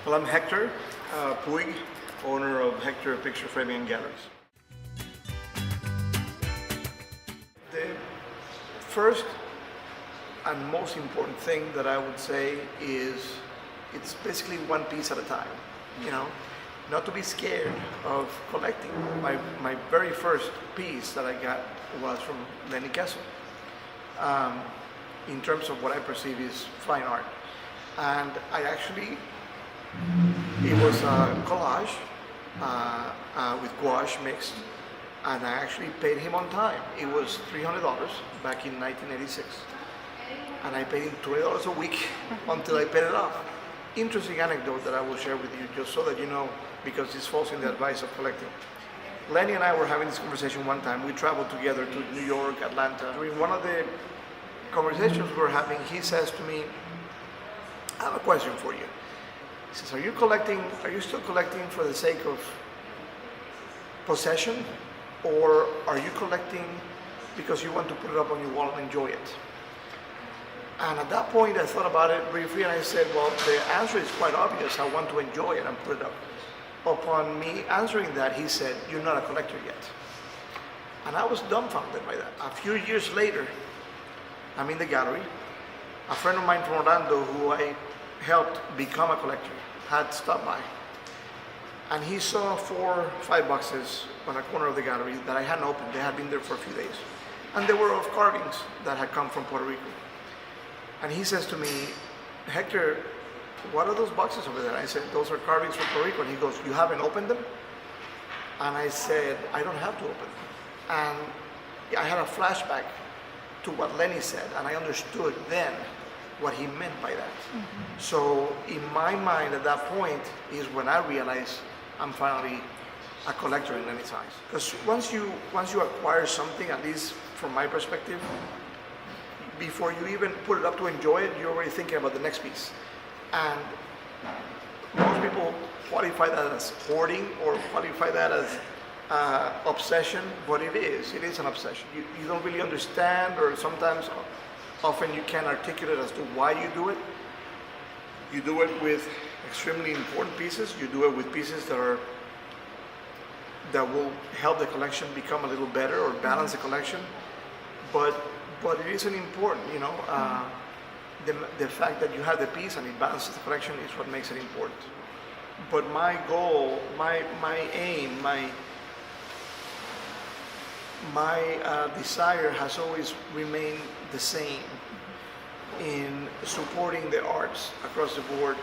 Well, I'm Hector Puig, owner of Hector Picture Framing and Galleries. The first and most important thing that I would say is it's basically one piece at a time, you know, not to be scared of collecting. My very first piece that I got was from Lenny Kessel, in terms of what I perceive is fine art. And it was a collage with gouache mixed, and I actually paid him on time. It was $300 back in 1986. And I paid him $20 a week until I paid it off. Interesting anecdote that I will share with you, just so that you know, because this falls in the advice of collecting. Lenny and I were having this conversation one time. We traveled together to New York, Atlanta. During one of the conversations we were having, he says to me, I have a question for you. He says, are you still collecting for the sake of possession, or are you collecting because you want to put it up on your wall and enjoy it? And at that point, I thought about it briefly, and I said, well, the answer is quite obvious. I want to enjoy it and put it up. Upon me answering that, he said, you're not a collector yet. And I was dumbfounded by that. A few years later, I'm in the gallery. A friend of mine from Orlando, who I helped become a collector, had stopped by. And he saw 4 or 5 boxes on a corner of the gallery that I hadn't opened. They had been there for a few days. And they were of carvings that had come from Puerto Rico. And he says to me, Hector, what are those boxes over there? I said, those are carvings from Puerto Rico. And he goes, you haven't opened them? And I said, I don't have to open them. And I had a flashback to what Lenny said, and I understood then what he meant by that. Mm-hmm. So in my mind at that point is when I realized I'm finally a collector in Lenny's eyes. Because once you acquire something, at least from my perspective, before you even put it up to enjoy it, you're already thinking about the next piece. And most people qualify that as hoarding or qualify that as obsession, but it is an obsession. You don't really understand, or sometimes often you can't articulate as to why you do it. You do it with extremely important pieces. You do it with pieces that will help the collection become a little better or balance the collection. But it isn't important, you know. The fact that you have the piece and it balances the collection is what makes it important. But my goal, my aim, my desire has always remained the same in supporting the arts across the board